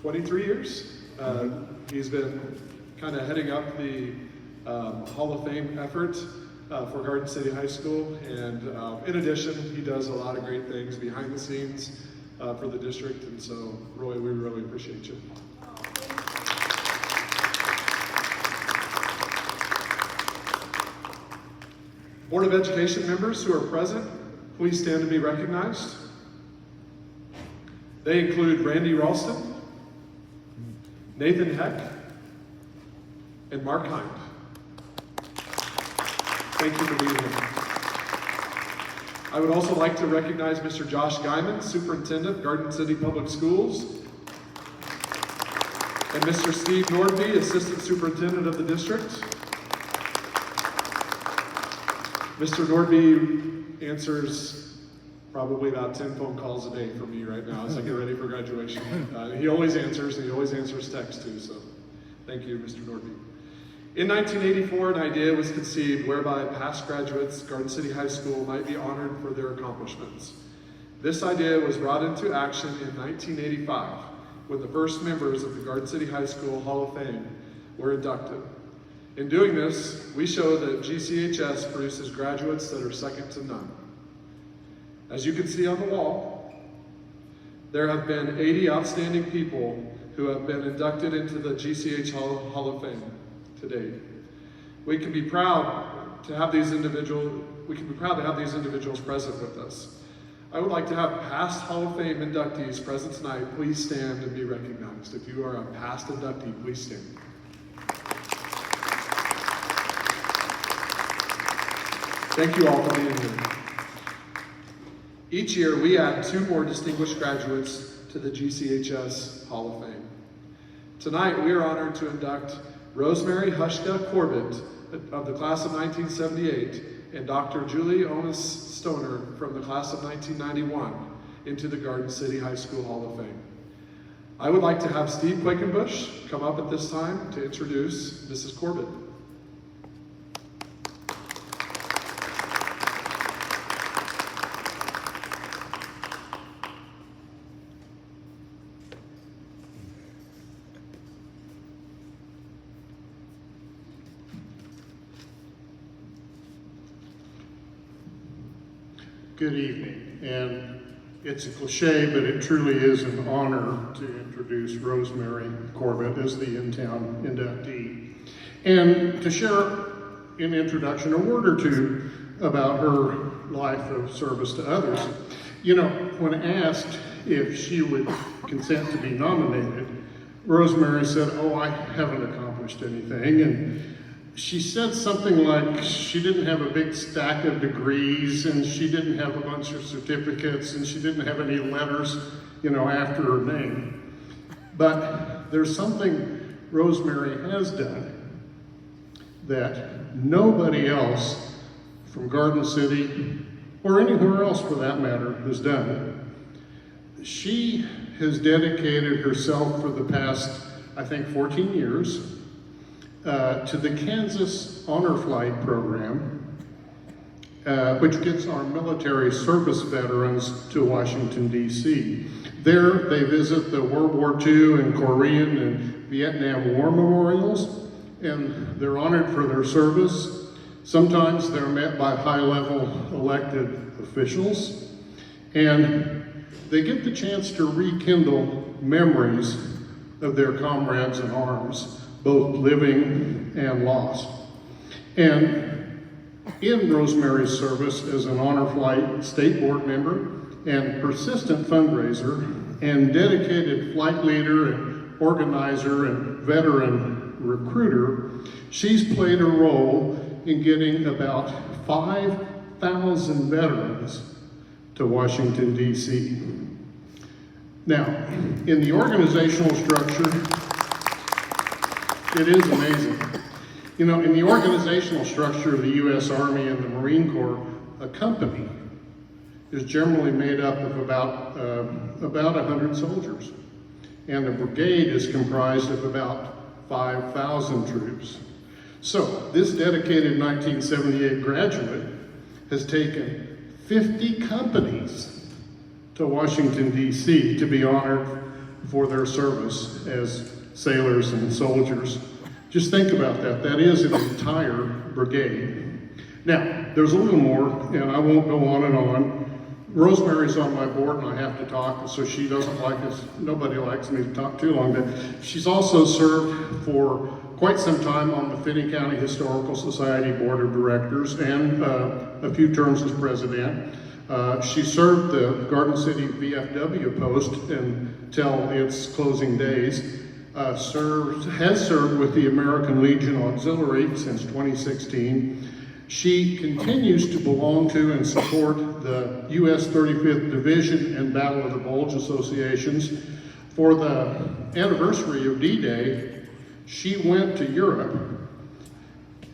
23 years. He's been kind of heading up the Hall of Fame effort for Garden City High School, and in addition, he does a lot of great things behind the scenes for the district, and so Roy, we really appreciate you. Board of Education members who are present, please stand to be recognized. They include Randy Ralston, Nathan Heck, and Mark Hind. Thank you for being here. I would also like to recognize Mr. Josh Guyman, Superintendent, Garden City Public Schools, and Mr. Steve Nordby, Assistant Superintendent of the district. Mr. Nordby answers probably about 10 phone calls a day for me right now as I get ready for graduation. He always answers, and he always answers text too, so thank you, Mr. Nordby. In 1984, an idea was conceived whereby past graduates of Garden City High School might be honored for their accomplishments. This idea was brought into action in 1985 when the first members of the Garden City High School Hall of Fame were inducted. In doing this, we show that GCHS produces graduates that are second to none. As you can see on the wall, there have been 80 outstanding people who have been inducted into the GCH Hall of Fame to date. We can be proud to have these individuals present with us. I would like to have past Hall of Fame inductees present tonight. Please stand and be recognized. If you are a past inductee, please stand. Thank you all for being here. Each year, we add 2 more distinguished graduates to the GCHS Hall of Fame. Tonight, we are honored to induct Rosemary Corbett of the class of 1978 and Dr. Julie Onis Stoner from the class of 1991 into the Garden City High School Hall of Fame. I would like to have Steve Quakenbush come up at this time to introduce Mrs. Corbett. Good evening, and it's a cliche, but it truly is an honor to introduce Rosemary Corbett as the in-town inductee, and to share an introduction, a word or two about her life of service to others. You know, when asked if she would consent to be nominated, Rosemary said, "Oh, I haven't accomplished anything," and she said something like she didn't have a big stack of degrees, and she didn't have a bunch of certificates, and she didn't have any letters, you know, after her name. But there's something Rosemary has done that nobody else from Garden City, or anywhere else for that matter, has done. She has dedicated herself for the past, I think, 14 years to the Kansas Honor Flight Program, which gets our military service veterans to Washington, D.C. There, they visit the World War II and Korean and Vietnam War memorials, and they're honored for their service. Sometimes they're met by high-level elected officials, and they get the chance to rekindle memories of their comrades in arms, both living and lost. And in Rosemary's service as an Honor Flight State Board member and persistent fundraiser and dedicated flight leader and organizer and veteran recruiter, she's played a role in getting about 5,000 veterans to Washington, D.C. Now, in the organizational structure, it is amazing. You know, in the organizational structure of the U.S. Army and the Marine Corps, a company is generally made up of about 100 soldiers, and a brigade is comprised of about 5,000 troops. So this dedicated 1978 graduate has taken 50 companies to Washington, D.C. to be honored for their service as sailors and soldiers. Just think about that. That is an entire brigade. Now, there's a little more, and I won't go on and on. Rosemary's on my board, and I have to talk, so she doesn't like us. Nobody likes me to talk too long, but she's also served for quite some time on the Finney County Historical Society Board of Directors and a few terms as president. She served the Garden City VFW post until its closing days. Has served with the American Legion Auxiliary since 2016. She continues to belong to and support the U.S. 35th Division and Battle of the Bulge Associations. For the anniversary of D-Day, she went to Europe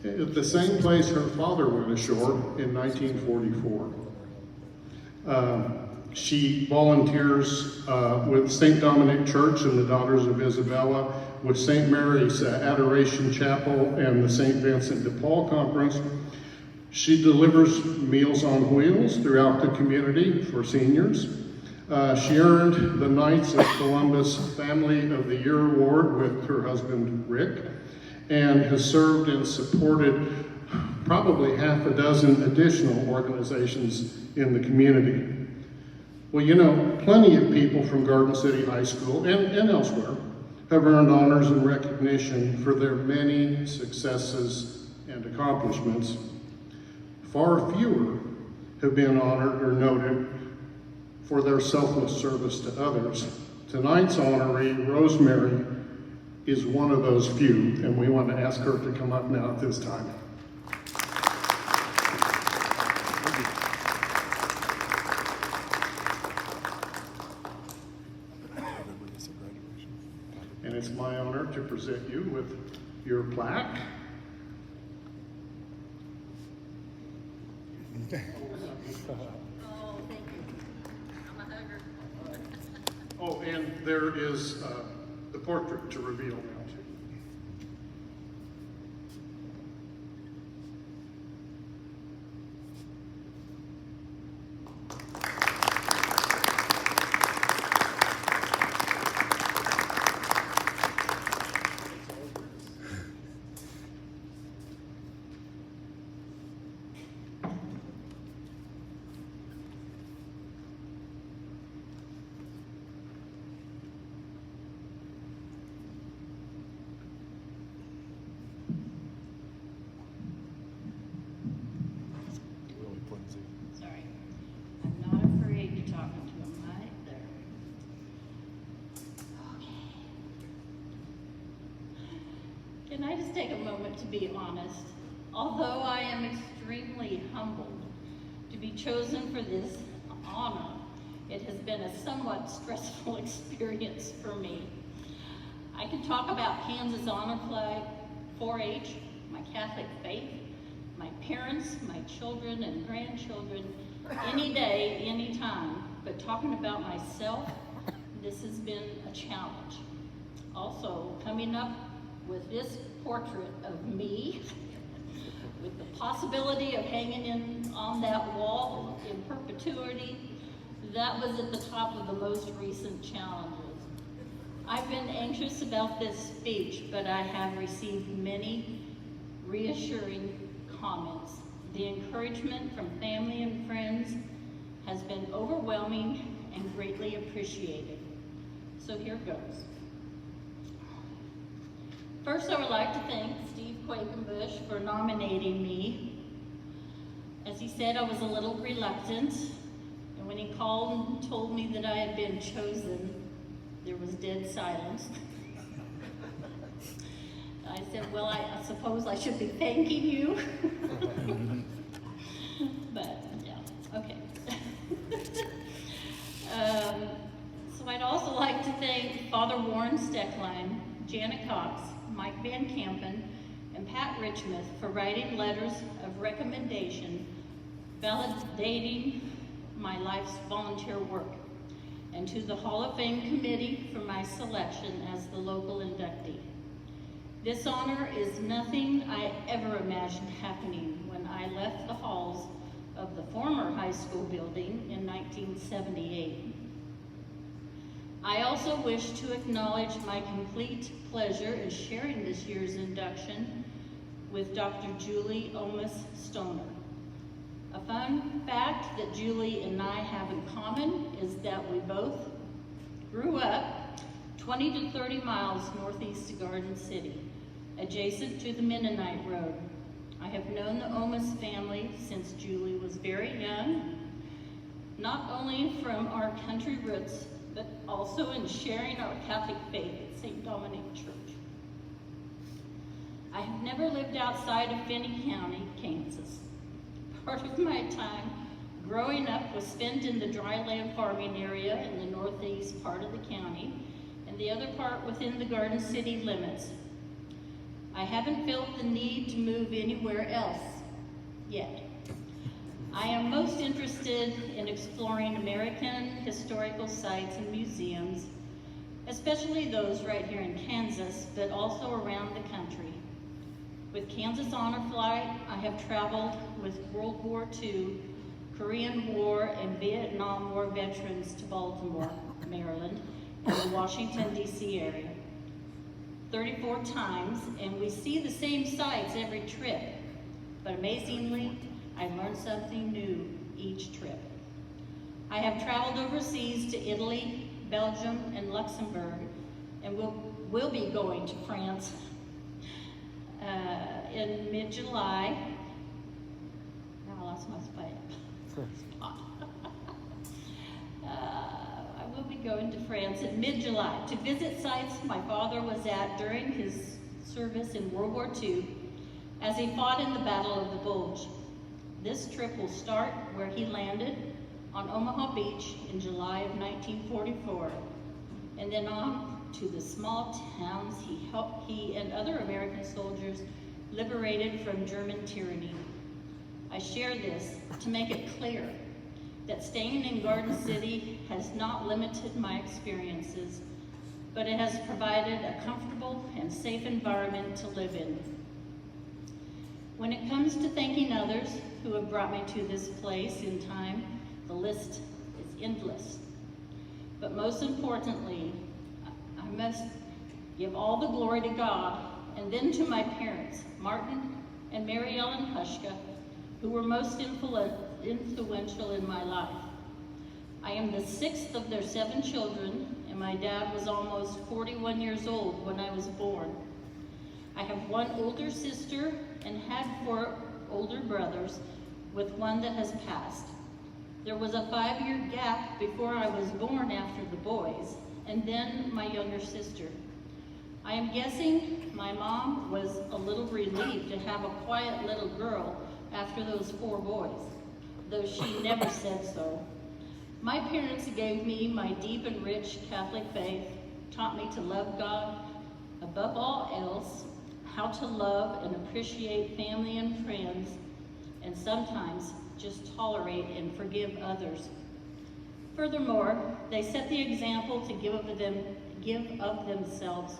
at the same place her father went ashore in 1944. She volunteers with St. Dominic Church and the Daughters of Isabella, with St. Mary's Adoration Chapel and the St. Vincent de Paul Conference. She delivers Meals on Wheels throughout the community for seniors. She earned the Knights of Columbus Family of the Year Award with her husband, Rick, and has served and supported probably half a dozen additional organizations in the community. Well, you know, plenty of people from Garden City High School and elsewhere have earned honors and recognition for their many successes and accomplishments. Far fewer have been honored or noted for their selfless service to others. Tonight's honoree, Rosemary, is one of those few, and we want to ask her to come up now at this time. And it's my honor to present you with your plaque. Oh, thank you. I'm a hugger. Oh, and there is the portrait to reveal now too. Sorry. I'm not afraid to talk to him right there. Okay. Can I just take a moment to be honest? Although I am extremely humbled to be chosen for this honor, it has been a somewhat stressful experience for me. I can talk about Kansas Honor Flag, 4-H, my Catholic faith, my parents, my children and grandchildren, any day, any time. But talking about myself, this has been a challenge. Also, coming up with this portrait of me, with the possibility of hanging on that wall in perpetuity, that was at the top of the most recent challenges. I've been anxious about this speech, but I have received many reassuring comments. The encouragement from family and friends has been overwhelming and greatly appreciated. So here goes. First, I would like to thank Steve Quakenbush for nominating me. As he said, I was a little reluctant, and when he called and told me that I had been chosen, there was dead silence. I said, well, I suppose I should be thanking you. But, yeah, okay. So I'd also like to thank Father Warren Steckline, Janet Cox, Mike Van Kampen, and Pat Richmond for writing letters of recommendation validating my life's volunteer work, and to the Hall of Fame Committee for my selection as the local inductee. This honor is nothing I ever imagined happening when I left the halls of the former high school building in 1978. I also wish to acknowledge my complete pleasure in sharing this year's induction with Dr. Julie Omis Stoner. A fun fact that Julie and I have in common is that we both grew up 20 to 30 miles northeast of Garden City, adjacent to the Mennonite Road. I have known the Omis family since Julie was very young, not only from our country roots, but also in sharing our Catholic faith at St. Dominic Church. I have never lived outside of Finney County, Kansas. Part of my time growing up was spent in the dryland farming area in the northeast part of the county, and the other part within the Garden City limits. I haven't felt the need to move anywhere else yet. I am most interested in exploring American historical sites and museums, especially those right here in Kansas, but also around the country. With Kansas Honor Flight, I have traveled with World War II, Korean War, and Vietnam War veterans to Baltimore, Maryland, and the Washington, D.C. area 34 times, and we see the same sights every trip, but amazingly, I learned something new each trip. I have traveled overseas to Italy, Belgium, and Luxembourg, and will be going to France in mid-July. Now I lost my spot. I will be going to France in mid-July to visit sites my father was at during his service in World War II as he fought in the Battle of the Bulge. This trip will start where he landed on Omaha Beach in July of 1944, and then on to the small towns he and other American soldiers liberated from German tyranny. I share this to make it clear that staying in Garden City has not limited my experiences, but it has provided a comfortable and safe environment to live in. When it comes to thanking others who have brought me to this place in time, the list is endless. But most importantly, I must give all the glory to God and then to my parents, Martin and Mary Ellen Hushka, who were most influential in my life. I am the 6th of their 7 children, and my dad was almost 41 years old when I was born. I have 1 older sister and had 4 older brothers, with 1 that has passed. There was a 5-year gap before I was born after the boys, and then my younger sister. I am guessing my mom was a little relieved to have a quiet little girl after those 4 boys, though she never said so. My parents gave me my deep and rich Catholic faith, taught me to love God above all else, how to love and appreciate family and friends, and sometimes just tolerate and forgive others. Furthermore, they set the example to give of themselves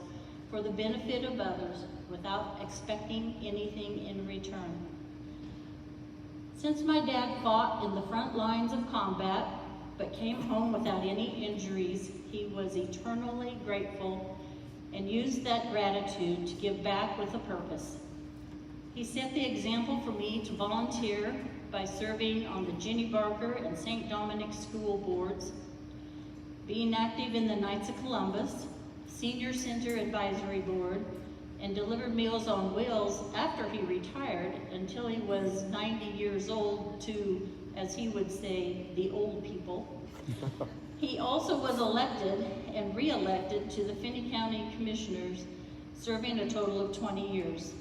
for the benefit of others without expecting anything in return. Since my dad fought in the front lines of combat, but came home without any injuries, he was eternally grateful and used that gratitude to give back with a purpose. He set the example for me to volunteer by serving on the Jenny Barker and St. Dominic school boards, being active in the Knights of Columbus, Senior Center Advisory Board, and delivered Meals on Wheels after he retired until he was 90 years old to, as he would say, the old people. He also was elected and re-elected to the Finney County Commissioners, serving a total of 20 years.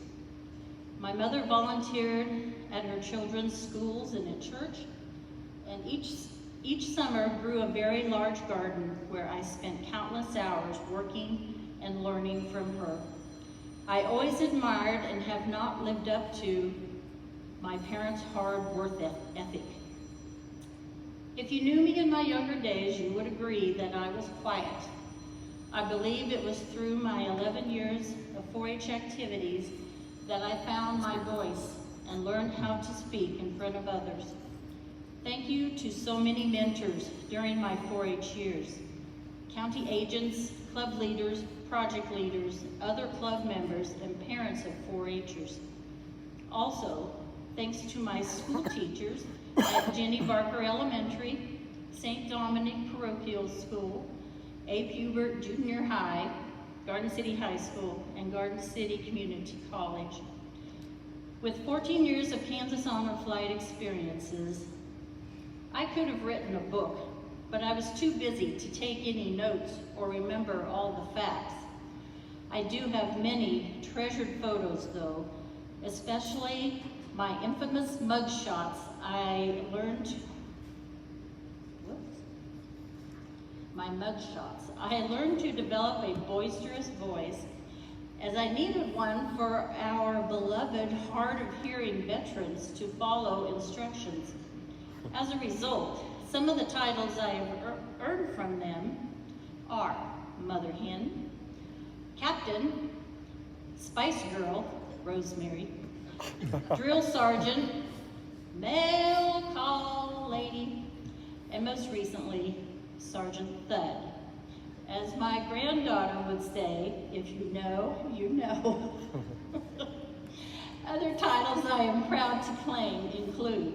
My mother volunteered at her children's schools and at church, and each summer grew a very large garden where I spent countless hours working and learning from her. I always admired and have not lived up to my parents' hard work ethic. If you knew me in my younger days, you would agree that I was quiet. I believe it was through my 11 years of 4-H activities that I found my voice and learned how to speak in front of others. Thank you to so many mentors during my 4-H years. county agents, club leaders, project leaders, other club members, and parents of 4-H'ers. Also, thanks to my school teachers at Jenny Barker Elementary, St. Dominic Parochial School, A. Hubert Junior High, Garden City High School, and Garden City Community College. With 14 years of Kansas Honor Flight experiences, I could have written a book, but I was too busy to take any notes or remember all the facts. I do have many treasured photos though, especially my infamous mugshots. I learned to develop a boisterous voice as I needed one for our beloved hard of hearing veterans to follow instructions. As a result, some of the titles I have earned from them are Mother Hen, Captain, Spice Girl, Rosemary, Drill Sergeant, Mail Call Lady, and most recently, Sergeant Thud. As my granddaughter would say, if you know, you know. Other titles I am proud to claim include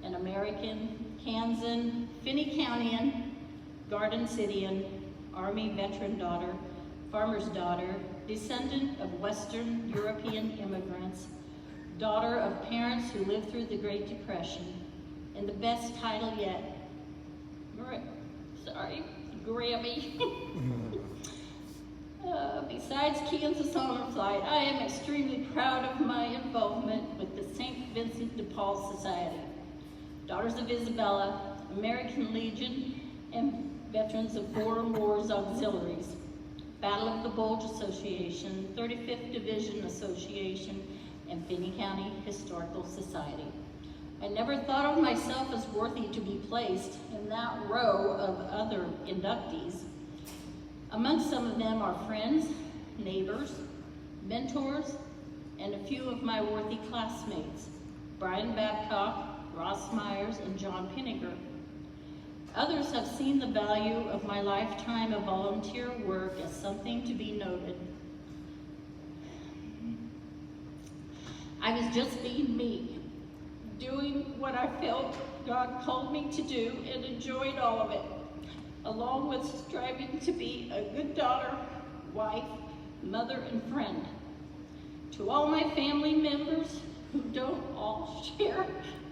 an American, Kansan, Finney Countyan, Garden Cityan, Army veteran daughter, farmer's daughter, descendant of Western European immigrants, daughter of parents who lived through the Great Depression, and the best title yet, Grammy. Besides Kansas Honor Flight, I am extremely proud of my involvement with the St. Vincent de Paul Society, Daughters of Isabella, American Legion, and Veterans of Foreign Wars Auxiliaries, Battle of the Bulge Association, 35th Division Association, and Finney County Historical Society. I never thought of myself as worthy to be placed in that row of other inductees. Among some of them are friends, neighbors, mentors, and a few of my worthy classmates, Brian Babcock, Ross Myers, and John Pinniger. Others have seen the value of my lifetime of volunteer work as something to be noted. I was just being me, doing what I felt God called me to do and enjoyed all of it, along with striving to be a good daughter, wife, mother, and friend. To all my family members who don't all share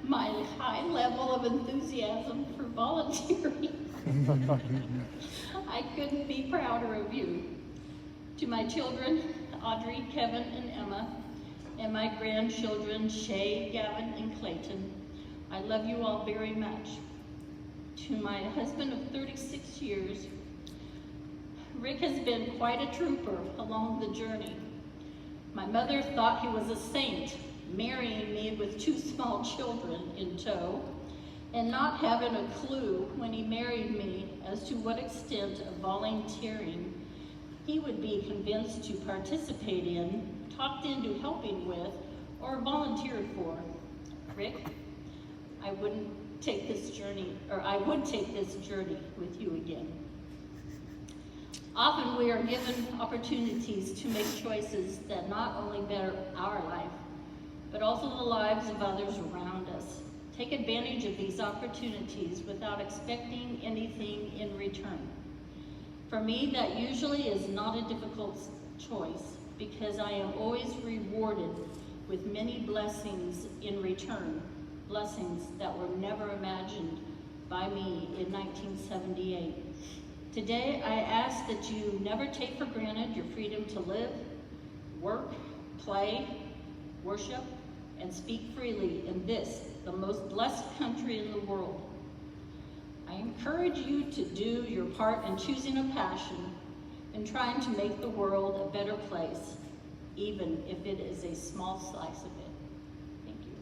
my high level of enthusiasm for volunteering, I couldn't be prouder of you. To my children, Audrey, Kevin, and Emma, and my grandchildren, Shay, Gavin, and Clayton, I love you all very much. To my husband of 36 years, Rick has been quite a trooper along the journey. My mother thought he was a saint, marrying me with 2 small children in tow, and not having a clue when he married me as to what extent of volunteering he would be convinced to participate in, talked into helping with, or volunteered for. Rick, I would take this journey with you again. Often we are given opportunities to make choices that not only better our life, but also the lives of others around us. Take advantage of these opportunities without expecting anything in return. For me, that usually is not a difficult choice because I am always rewarded with many blessings in return, blessings that were never imagined by me in 1978. Today, I ask that you never take for granted your freedom to live, work, play, worship, and speak freely in this, the most blessed country in the world. I encourage you to do your part in choosing a passion and trying to make the world a better place, even if it is a small slice of it. Thank you.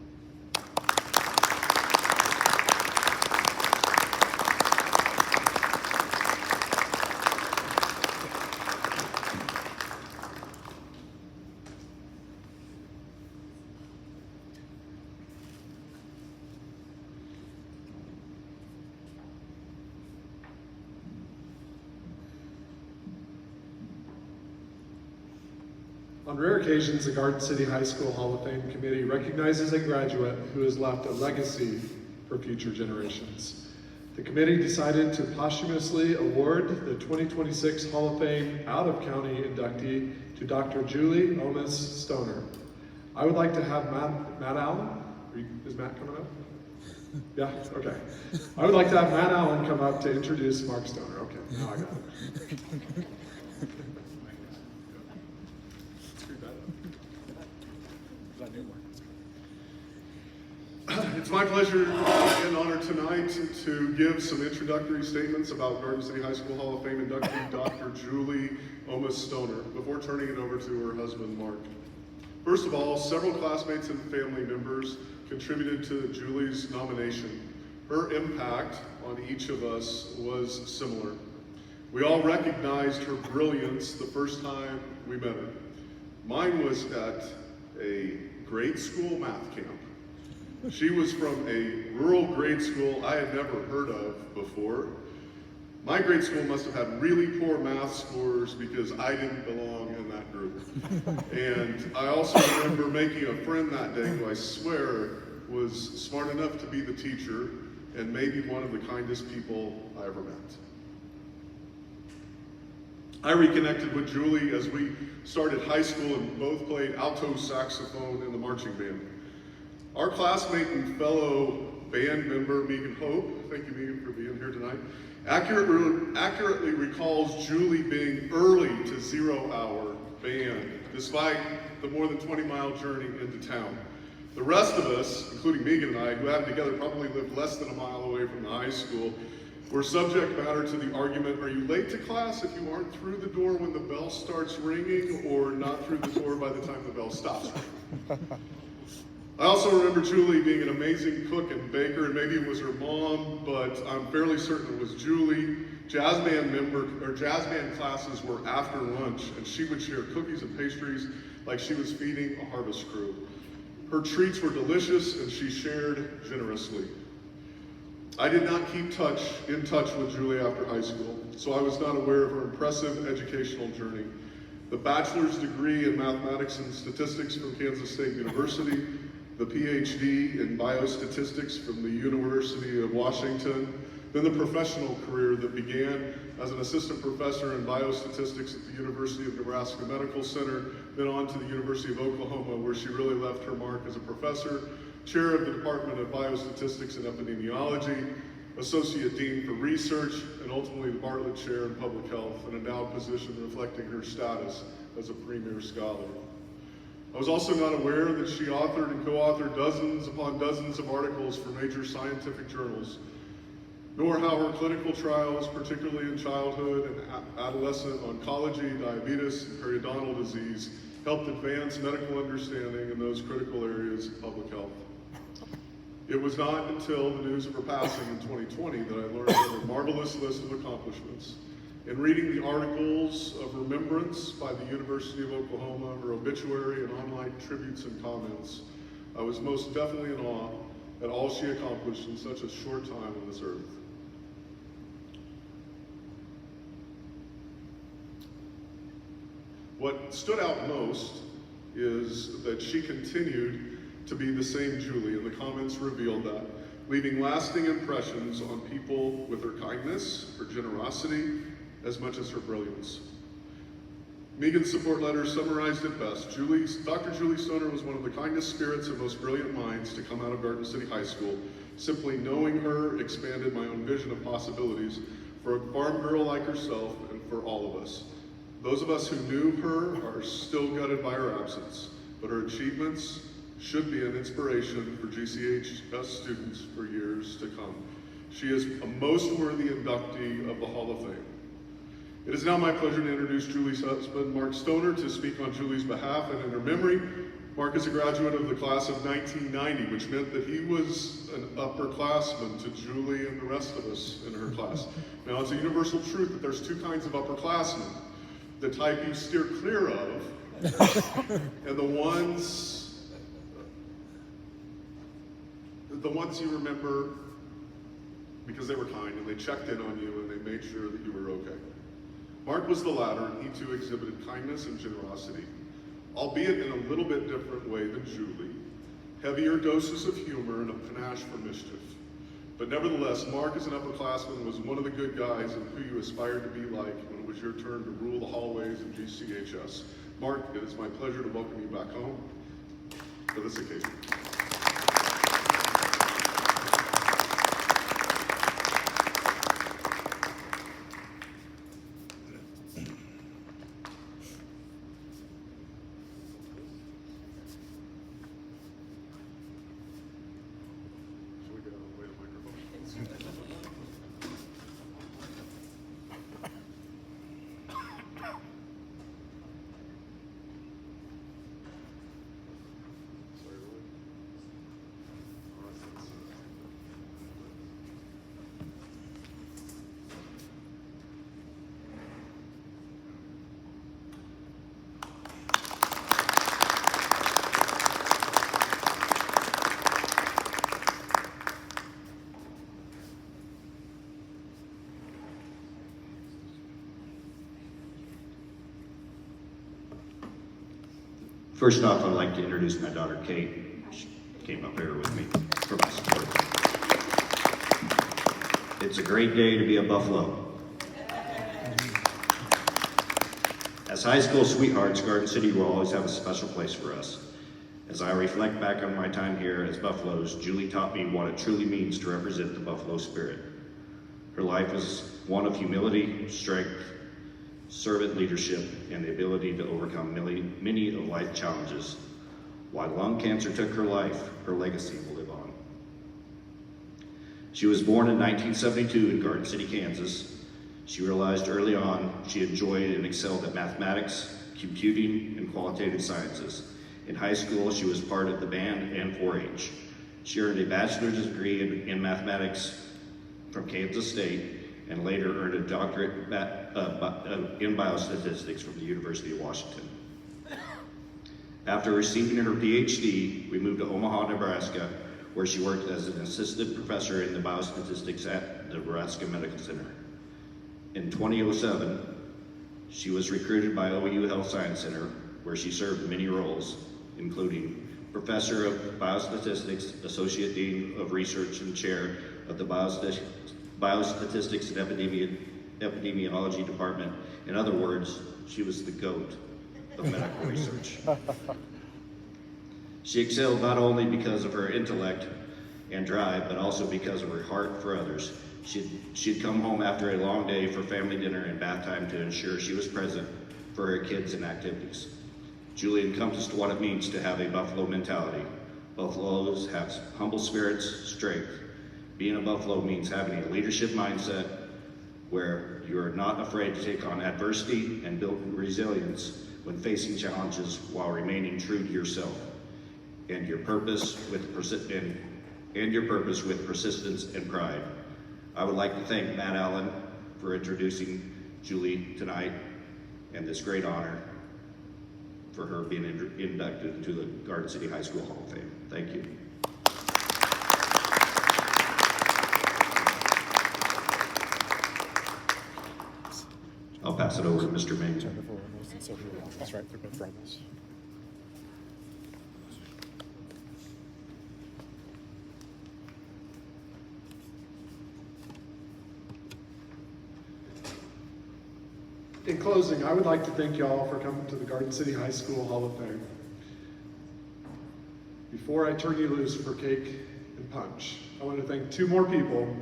On rare occasions, the Garden City High School Hall of Fame Committee recognizes a graduate who has left a legacy for future generations. The committee decided to posthumously award the 2026 Hall of Fame out-of-county inductee to Dr. Julie Omis Stoner. I would like to have Matt Allen. Is Matt coming up? Yeah, okay. I would like to have Matt Allen come up to introduce Mark Stoner. Okay, now I got it. It's my pleasure and honor tonight to give some introductory statements about Garden City High School Hall of Fame inductee Dr. Julie Omis Stoner before turning it over to her husband, Mark. First of all, several classmates and family members contributed to Julie's nomination. Her impact on each of us was similar. We all recognized her brilliance the first time we met her. Mine was at a grade school math camp. She was from a rural grade school I had never heard of before. My grade school must have had really poor math scores because I didn't belong in that group. And I also remember making a friend that day who I swear was smart enough to be the teacher and maybe one of the kindest people I ever met. I reconnected with Julie as we started high school and both played alto saxophone in the marching band. Our classmate and fellow band member, Megan Hope, thank you Megan for being here tonight, accurately recalls Julie being early to 0 hour band, despite the more than 20-mile journey into town. The rest of us, including Megan and I, who had together probably lived less than a mile away from the high school, were subject matter to the argument, are you late to class if you aren't through the door when the bell starts ringing, or not through the door by the time the bell stops ringing? I also remember Julie being an amazing cook and baker, and maybe it was her mom, but I'm fairly certain it was Julie. Jazz band classes were after lunch, and she would share cookies and pastries like she was feeding a harvest crew. Her treats were delicious, and she shared generously. I did not keep in touch with Julie after high school, so I was not aware of her impressive educational journey. The bachelor's degree in mathematics and statistics from Kansas State University, the PhD in biostatistics from the University of Washington, then the professional career that began as an assistant professor in biostatistics at the University of Nebraska Medical Center, then on to the University of Oklahoma, where she really left her mark as a professor, chair of the Department of Biostatistics and Epidemiology, associate dean for research, and ultimately the Bartlett Chair in Public Health, an endowed position reflecting her status as a premier scholar. I was also not aware that she authored and co-authored dozens upon dozens of articles for major scientific journals, nor how her clinical trials, particularly in childhood and adolescent oncology, diabetes, and periodontal disease, helped advance medical understanding in those critical areas of public health. It was not until the news of her passing in 2020 that I learned of her marvelous list of accomplishments. In reading the articles of remembrance by the University of Oklahoma, her obituary and online tributes and comments, I was most definitely in awe at all she accomplished in such a short time on this earth. What stood out most is that she continued to be the same Julie, and the comments revealed that, leaving lasting impressions on people with her kindness, her generosity, as much as her brilliance. Megan's support letter summarized it best. Dr. Julie Stoner was one of the kindest spirits and most brilliant minds to come out of Garden City High School. Simply knowing her expanded my own vision of possibilities for a farm girl like herself and for all of us. Those of us who knew her are still gutted by her absence, but her achievements should be an inspiration for GCHS students for years to come. She is a most worthy inductee of the Hall of Fame. It is now my pleasure to introduce Julie's husband, Mark Stoner, to speak on Julie's behalf and in her memory. Mark is a graduate of the class of 1990, which meant that he was an upperclassman to Julie and the rest of us in her class. Now, it's a universal truth that there's two kinds of upperclassmen. The type you steer clear of, and the ones you remember because they were kind and they checked in on you and they made sure that you were okay. Mark was the latter, and he too exhibited kindness and generosity. albeit in a little bit different way than Julie, heavier doses of humor and a panache for mischief. But nevertheless, Mark as an upperclassman was one of the good guys and who you aspired to be like when it was your turn to rule the hallways of GCHS. Mark, it is my pleasure to welcome you back home for this occasion. Should we get out of the way of the microphone? Sorry, Roy. First off, I'd like to introduce my daughter, Kate. She came up here with me for my support. It's a great day to be a Buffalo. As high school sweethearts, Garden City will always have a special place for us. As I reflect back on my time here as Buffaloes, Julie taught me what it truly means to represent the Buffalo spirit. Her life was one of humility, strength, servant leadership, and the ability to overcome many of life challenges. While lung cancer took her life, her legacy will live on. She was born in 1972 in Garden City, Kansas. She realized early on she enjoyed and excelled at mathematics, computing, and qualitative sciences. In high school, she was part of the band and 4-H. She earned a bachelor's degree in mathematics from Kansas State and later earned a doctorate in biostatistics from the University of Washington. After receiving her PhD, we moved to Omaha, Nebraska, where she worked as an assistant professor in the biostatistics at the Nebraska Medical Center. In 2007, she was recruited by OU Health Science Center, where she served many roles, including Professor of Biostatistics, Associate Dean of Research, and Chair of the Biostatistics and Epidemiology Department. In other words, she was the GOAT of medical research. She excelled not only because of her intellect and drive, but also because of her heart for others. She'd come home after a long day for family dinner and bath time to ensure she was present for her kids and activities. Julie encompassed what it means to have a Buffalo mentality. Buffaloes have humble spirits, strength. Being a Buffalo means having a leadership mindset where you are not afraid to take on adversity and build resilience when facing challenges while remaining true to yourself and your purpose with persistence and pride. I would like to thank Matt Allen for introducing Julie tonight and this great honor for her being inducted into the Garden City High School Hall of Fame. Thank you. I'll pass it over to Mr. Ming. That's right, they're both brothers. In closing, I would like to thank you all for coming to the Garden City High School Hall of Fame. Before I turn you loose for cake and punch, I want to thank two more people.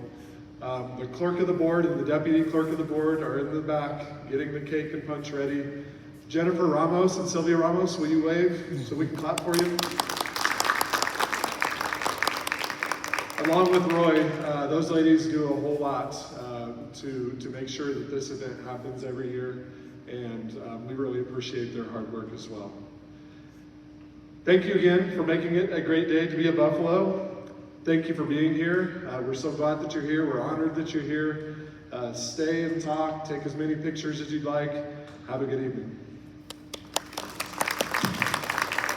The clerk of the board and the deputy clerk of the board are in the back getting the cake and punch ready. Jennifer Ramos and Sylvia Ramos, will you wave so we can clap for you? Along with Roy, those ladies do a whole lot to make sure that this event happens every year, and we really appreciate their hard work as well. Thank you again for making it a great day to be a Buffalo. Thank you for being here. We're so glad that you're here. We're honored that you're here. Stay and talk, take as many pictures as you'd like. Have a good evening.